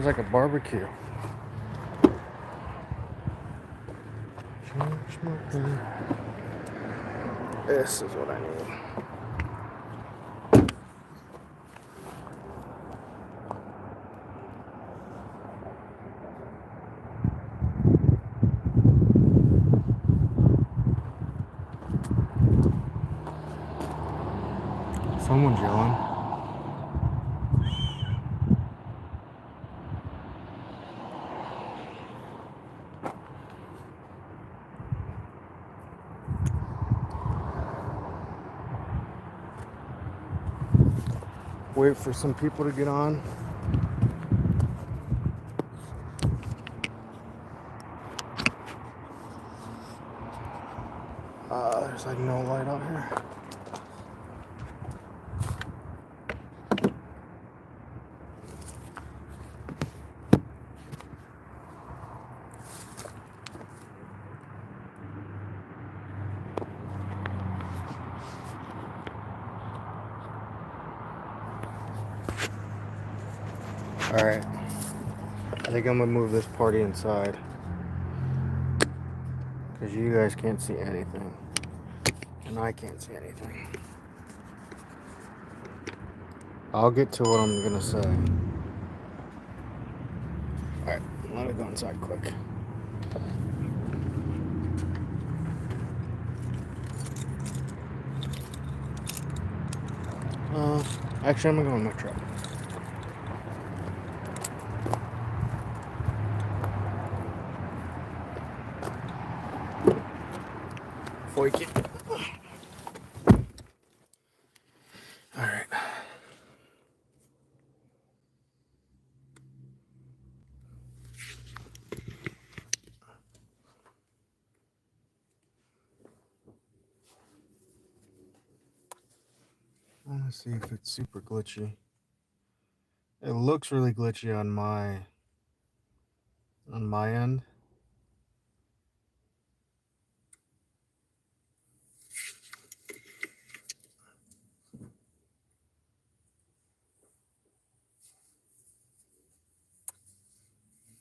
Sounds like a barbecue. This is what I need. Someone's yelling. Wait for some people to get on. There's like no light out here. Alright. I think I'm gonna move this party inside. Because you guys can't see anything. And I can't see anything. I'll get to what I'm gonna say. Alright, let me go inside quick. Actually, I'm gonna go in my truck. Foik it. Alright. I want to see if it's super glitchy. It looks really glitchy on my end.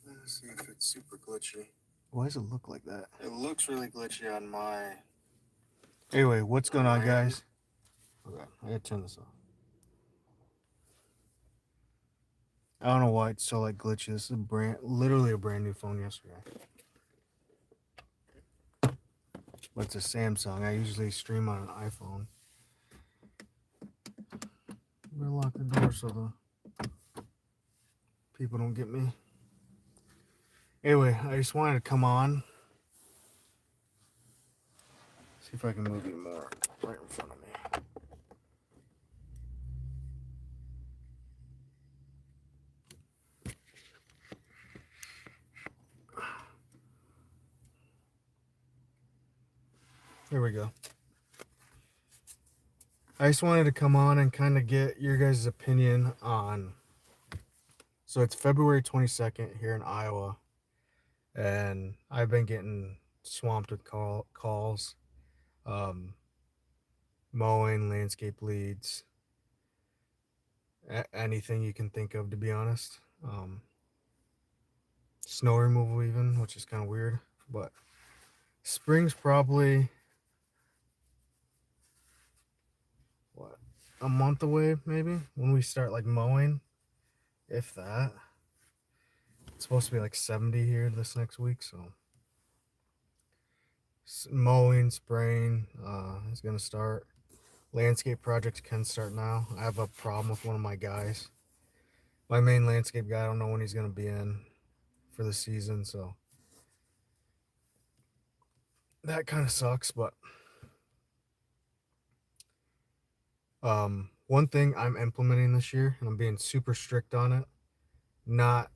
Let's see if it's super glitchy. Why does it look like that? It looks really glitchy on my... Anyway, what's going on, guys? Okay, I gotta turn this off. I don't know why it's so like glitchy. This is literally a brand new phone yesterday. But it's a Samsung. I usually stream on an iPhone. I'm gonna lock the door so the people don't get me. Anyway, I just wanted to come on. See if I can move you more right in front of me. There we go. I just wanted to come on and kind of get your guys' opinion on... So it's February 22nd here in Iowa. And I've been getting swamped with calls. Mowing, landscape leads. Anything you can think of, to be honest. Snow removal even, which is kind of weird. But spring's probably... a month away, maybe, when we start like mowing, if that. It's supposed to be like 70 here this next week, so mowing, spraying is gonna start. Landscape projects can start now. I have a problem with one of my guys. My main landscape guy, I don't know when he's gonna be in for the season, so that kind of sucks. But one thing I'm implementing this year, and I'm being super strict on it, not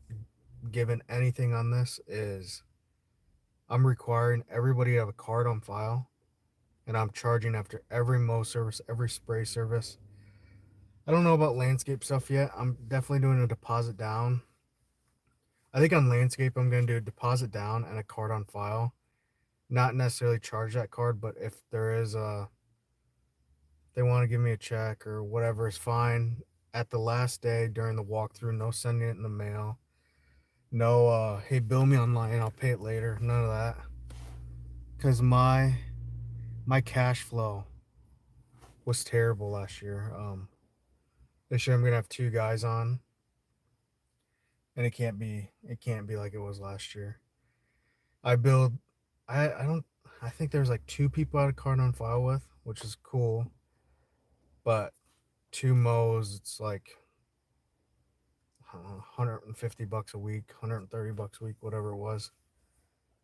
given anything on this, is I'm requiring everybody to have a card on file, and I'm charging after every mow service, every spray service. I don't know about landscape stuff yet. I'm definitely doing a deposit down. I think on landscape, I'm going to do a deposit down and a card on file. Not necessarily charge that card, but if there is they want to give me a check or whatever is fine. At the last day during the walkthrough, no sending it in the mail. No, hey, bill me online. I'll pay it later. None of that. Because my cash flow was terrible last year. This year I'm gonna have two guys on, and it can't be like it was last year. I build, I don't, I think there's like two people I had a card on file with, which is cool, but two mows, it's like $150 a week, $130 a week, whatever it was,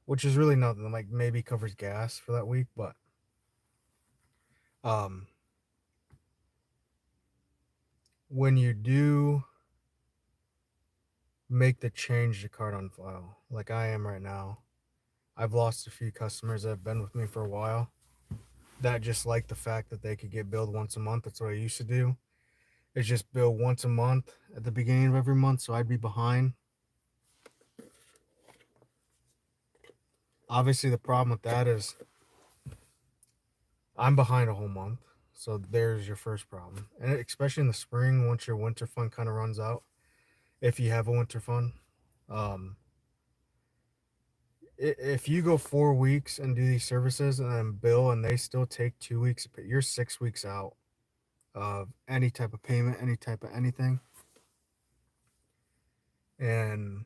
which is really nothing. Like maybe covers gas for that week, but um, when you do make the change to card on file, like I am right now, I've lost a few customers that have been with me for a while that just like the fact that they could get billed once a month. That's what I used to do. Is just bill once a month at the beginning of every month, so I'd be behind. Obviously, the problem with that is I'm behind a whole month. So there's your first problem. And especially in the spring, once your winter fund kind of runs out, if you have a winter fund, um, if you go 4 weeks and do these services and then bill and they still take 2 weeks, you're 6 weeks out of any type of payment, any type of anything. And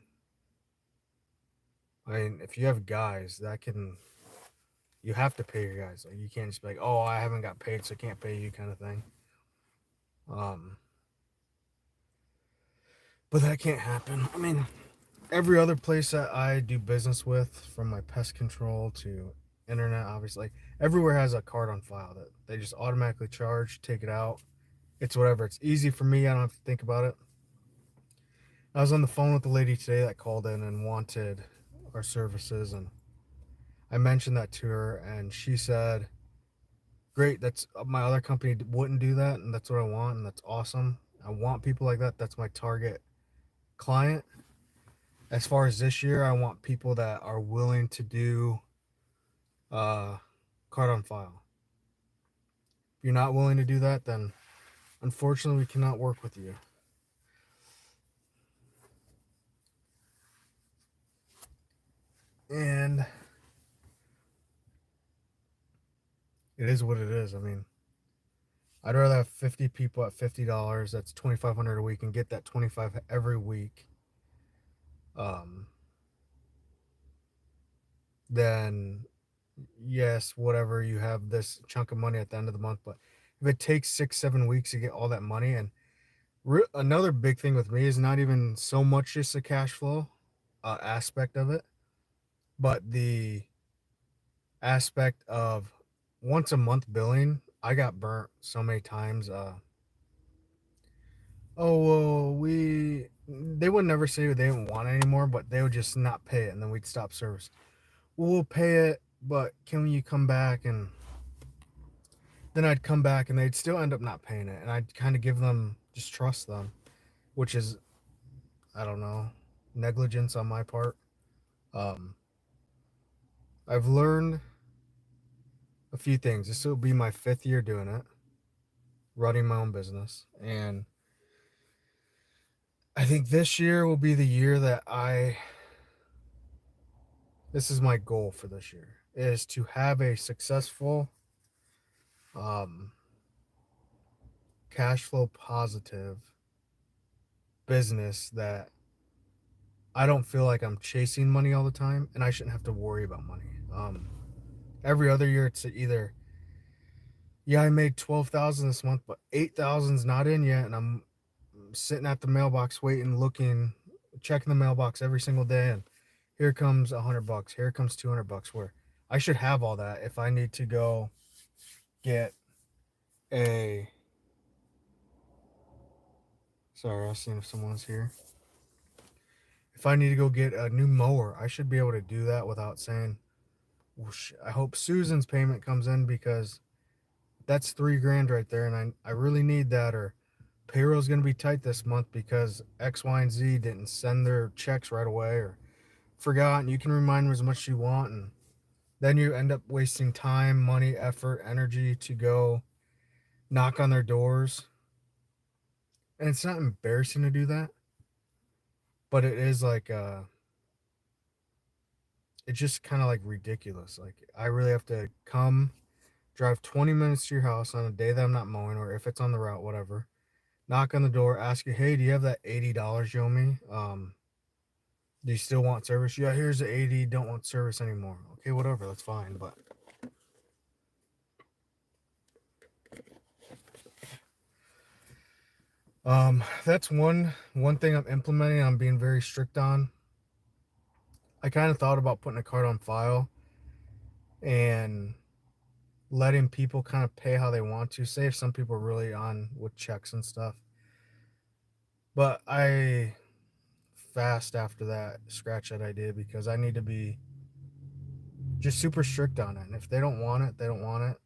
I mean, if you have guys that can, you have to pay your guys. Like you can't just be like, oh, I haven't got paid, so I can't pay you, kind of thing. Um, but that can't happen. I mean, every other place that I do business with, from my pest control to internet, obviously, like, everywhere has a card on file that they just automatically charge, take it out. It's whatever. It's easy for me. I don't have to think about it. I was on the phone with the lady today that called in and wanted our services, and I mentioned that to her, and she said, "Great, that's my other company wouldn't do that, and that's what I want, and that's awesome. I want people like that. That's my target client. As far as this year, I want people that are willing to do uh, card on file. If you're not willing to do that, then unfortunately we cannot work with you." And it is what it is. I mean, I'd rather have 50 people at $50. That's 2,500 a week, and get that 25 every week. Um, then yes, whatever, you have this chunk of money at the end of the month, but if it takes 6, 7 weeks to get all that money, and another big thing with me is not even so much just the cash flow aspect of it, but the aspect of once a month billing. I got burnt so many times. Oh well, they would never say they didn't want it anymore, but they would just not pay it, and then we'd stop service. Well, we'll pay it, but can you come back? And then I'd come back, and they'd still end up not paying it, and I'd kind of give them, just trust them, which is, I don't know, negligence on my part. Um, I've learned a few things. This will be my 5th year doing it, running my own business, and I think this year will be the year that this is my goal for this year, is to have a successful, um, cash flow positive business that I don't feel like I'm chasing money all the time, and I shouldn't have to worry about money. Every other year it's either, yeah, I made 12,000 this month, but 8,000's not in yet, and I'm sitting at the mailbox waiting, looking, checking the mailbox every single day, and here comes $100, here comes $200, where I should have all that if I need to go get a, sorry, I was seeing if someone's here. If I need to go get a new mower, I should be able to do that without saying, whoosh. I hope Susan's payment comes in, because that's 3 grand right there, and I really need that. Or payroll's going to be tight this month because X, Y, and Z didn't send their checks right away, or forgot. And you can remind them as much as you want, and then you end up wasting time, money, effort, energy to go knock on their doors. And it's not embarrassing to do that, but it is like it's just kind of like ridiculous. Like I really have to come drive 20 minutes to your house on a day that I'm not mowing, or if it's on the route, whatever. Knock on the door, ask you, hey, do you have that $80 you owe me? Do you still want service? Yeah, here's the 80. Don't want service anymore. Okay, whatever, that's fine. But that's one thing I'm implementing. I'm being very strict on. I kind of thought about putting a card on file and letting people kind of pay how they want to. Say if some people are really on with checks and stuff. But I fast after that, scratch that idea because I need to be just super strict on it. And if they don't want it, they don't want it.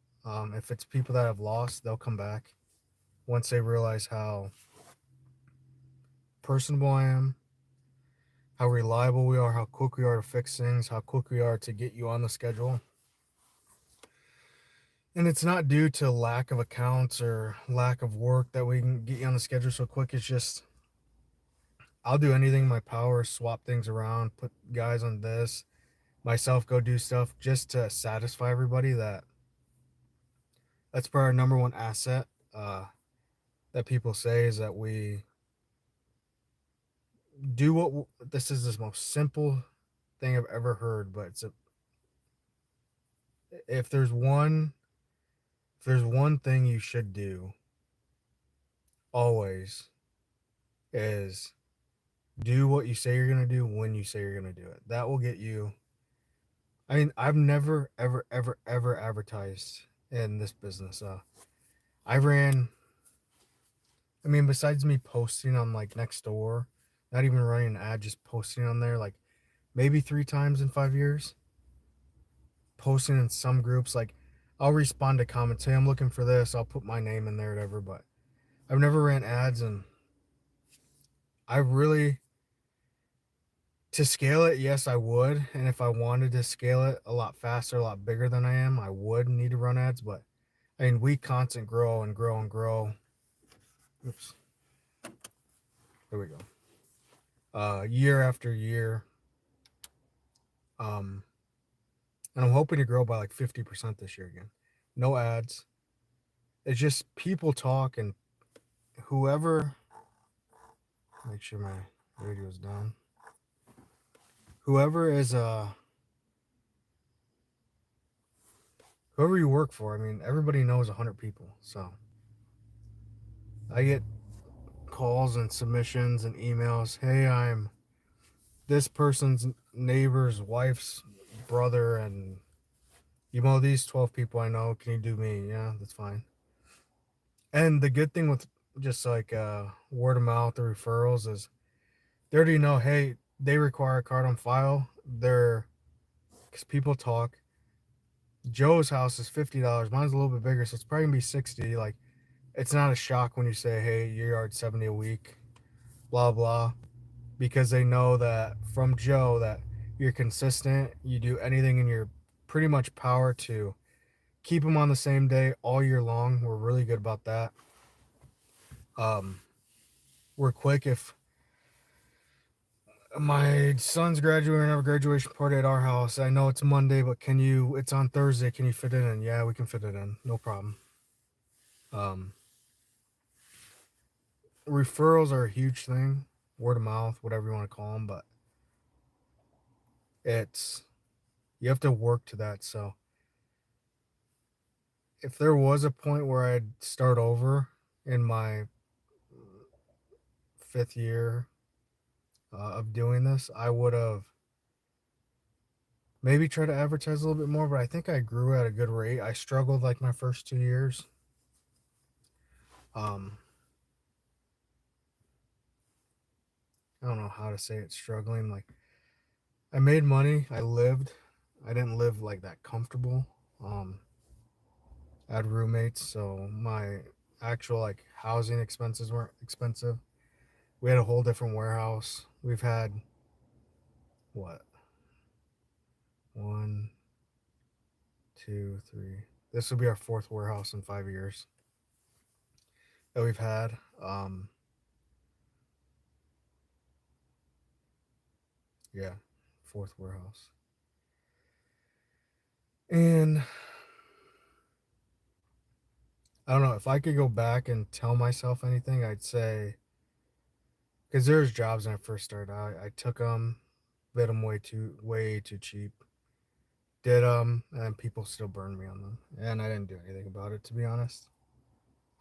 If it's people that have lost, they'll come back once they realize how personable I am, how reliable we are, how quick we are to fix things, how quick we are to get you on the schedule. And it's not due to lack of accounts or lack of work that we can get you on the schedule so quick. It's just I'll do anything in my power, swap things around, put guys on this, myself go do stuff just to satisfy everybody that that's probably our number one asset. That people say is that we do what this is the most simple thing I've ever heard, but it's a if there's one if there's one thing you should do always is do what you say you're gonna do when you say you're gonna do it. That will get you. I mean, I've never ever advertised in this business. I ran. I mean, besides me posting on like Nextdoor, not even running an ad, just posting on there like maybe 3 times in 5 years. Posting in some groups, like I'll respond to comments, hey, I'm looking for this. I'll put my name in there, whatever. But I've never ran ads, and I really to scale it, yes, I would. And if I wanted to scale it a lot faster, a lot bigger than I am, I would need to run ads. But I mean, we constant grow and grow and grow. Oops. There we go. Year after year. Um, and I'm hoping to grow by like 50% this year again. No ads. It's just people talk and whoever. Make sure my radio's down. Whoever is whoever you work for. I mean, everybody knows 100 people. So I get calls and submissions and emails. Hey, I'm this person's neighbor's wife's brother, and you know these 12 people I know. Can you do me? Yeah, that's fine. And the good thing with just like word of mouth or referrals is they already know. Hey, they require a card on file. They're because people talk. Joe's house is $50. Mine's a little bit bigger, so it's probably gonna be 60. Like, it's not a shock when you say, "Hey, your yard's 70 a week," blah blah, because they know that from Joe that you're consistent. You do anything in your pretty much power to keep them on the same day all year long. We're really good about that. Um, we're quick if my son's graduating, have a graduation party at our house. I know it's Monday, but can you? It's on Thursday. Can you fit it in? Yeah, we can fit it in. No problem. Um, referrals are a huge thing. Word of mouth, whatever you want to call them, but it's you have to work to that. So if there was a point where I'd start over in my 5th year of doing this, I would have maybe tried to advertise a little bit more, but I think I grew at a good rate. I struggled like my first 2 years. Um, I don't know how to say it, struggling. Like I made money, I lived. I didn't live like that comfortable. I had roommates, so my actual like housing expenses weren't expensive. We had a whole different warehouse. We've had what? One, two, three. This will be our fourth warehouse in 5 years that we've had. Yeah, fourth warehouse. And I don't know if I could go back and tell myself anything, I'd say because there's jobs when I first started out, I took them, bid them way too cheap, did them, and people still burned me on them, and I didn't do anything about it, to be honest.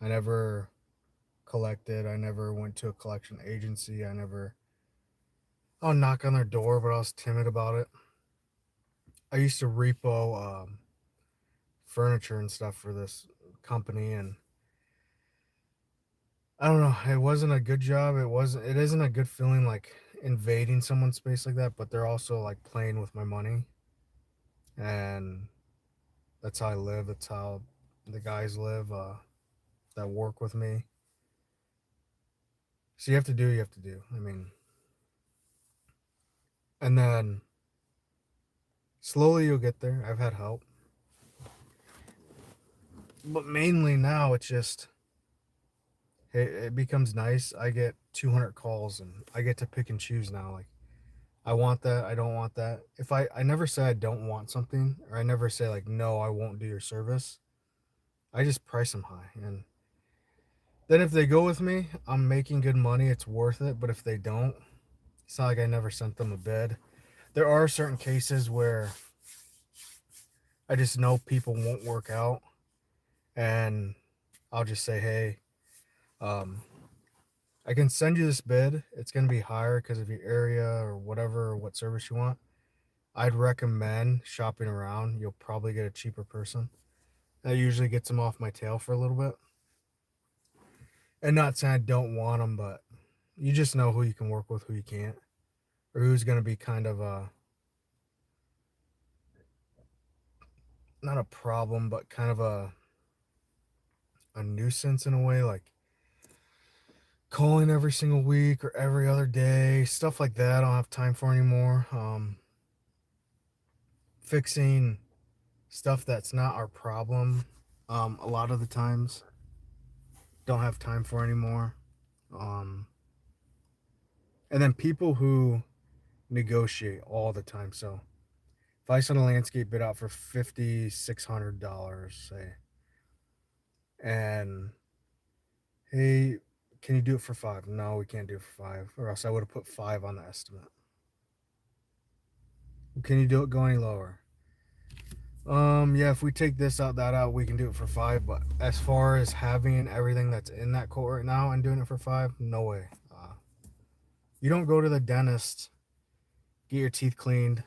I never collected. I never went to a collection agency. I'll knock on their door, but I was timid about it. I used to repo furniture and stuff for this company, and I don't know. It wasn't a good job. It isn't a good feeling like invading someone's space like that, but they're also like playing with my money, and that's how I live. That's how the guys live that work with me. So you have to do what you have to do. I mean, and then slowly you'll get there. I've had help, but mainly now it's just it becomes nice. I get 200 calls and I get to pick and choose now. Like I want that, I don't want that. If I never say I don't want something, or I never say like no, I won't do your service. I just price them high, and then if they go with me, I'm making good money. It's worth it. But if they don't, it's not like I never sent them a bid. There are certain cases where I just know people won't work out, and I'll just say, hey, um, I can send you this bid. It's going to be higher because of your area or whatever, or what service you want. I'd recommend shopping around. You'll probably get a cheaper person. That usually gets them off my tail for a little bit. And not saying I don't want them, but you just know who you can work with, who you can't, or who's going to be kind of not a problem, but kind of a nuisance in a way, like calling every single week or every other day, stuff like that. I don't have time for anymore. Fixing stuff that's not our problem. A lot of the times, don't have time for anymore. Um, and then people who negotiate all the time. So if I send a landscape bid out for $5,600, say, and hey, can you do it for five? No, we can't do it for five, or else I would have put five on the estimate. Can you do it go any lower? Yeah, if we take this out, that out, we can do it for five. But as far as having everything that's in that quote right now and doing it for five, no way. You don't go to the dentist, get your teeth cleaned,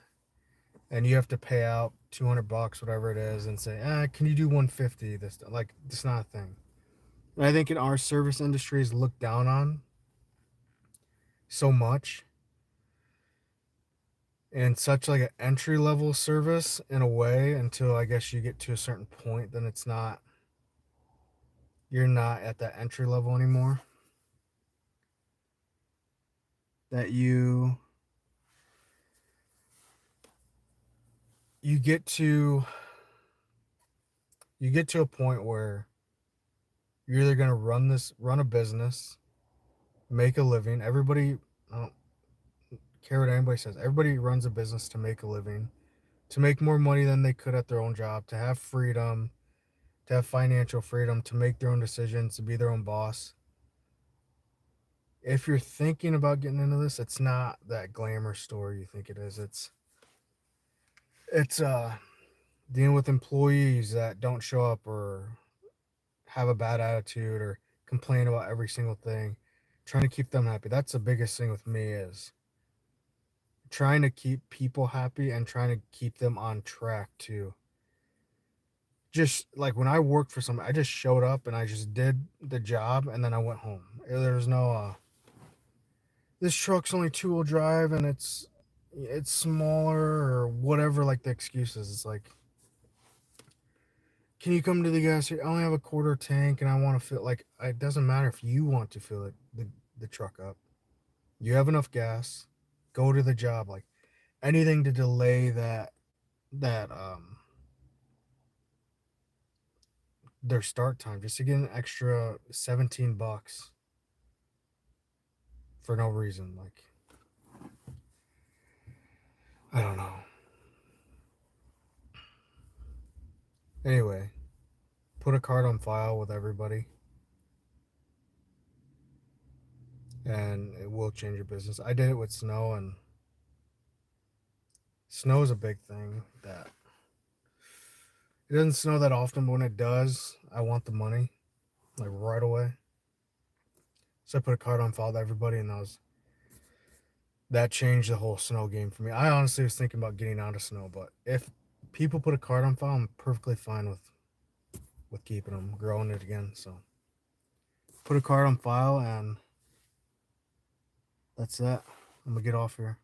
and you have to pay out 200 bucks, whatever it is, and say, can you do 150? This like it's not a thing. And I think in our service industry is looked down on so much, and such like an entry level service in a way until I guess you get to a certain point, then it's not you're not at that entry level anymore. That you get to you get to a point where you're either gonna run a business, make a living. Everybody, I don't care what anybody says. Everybody runs a business to make a living, to make more money than they could at their own job, to have freedom, to have financial freedom, to make their own decisions, to be their own boss. If you're thinking about getting into this, it's not that glamour story you think it is. It's dealing with employees that don't show up or have a bad attitude or complain about every single thing, trying to keep them happy. That's the biggest thing with me is trying to keep people happy and trying to keep them on track too. Just like when I worked for somebody, I just showed up and I just did the job and then I went home. There's no this truck's only two-wheel drive and it's smaller or whatever, like the excuses. It's like, can you come to the gas station? I only have a quarter tank and I want to fill, like it doesn't matter if you want to fill the truck up. You have enough gas. Go to the job. Like anything to delay that their start time just to get an extra 17 bucks for no reason. Like I don't know. Anyway, put a card on file with everybody, and it will change your business. I did it with snow, and snow is a big thing. That it doesn't snow that often, but when it does, I want the money like right away. So I put a card on file with everybody, and that changed the whole snow game for me. I honestly was thinking about getting out of snow, but if people put a card on file, I'm perfectly fine with keeping them, growing it again. So put a card on file, and that's that. I'm gonna get off here.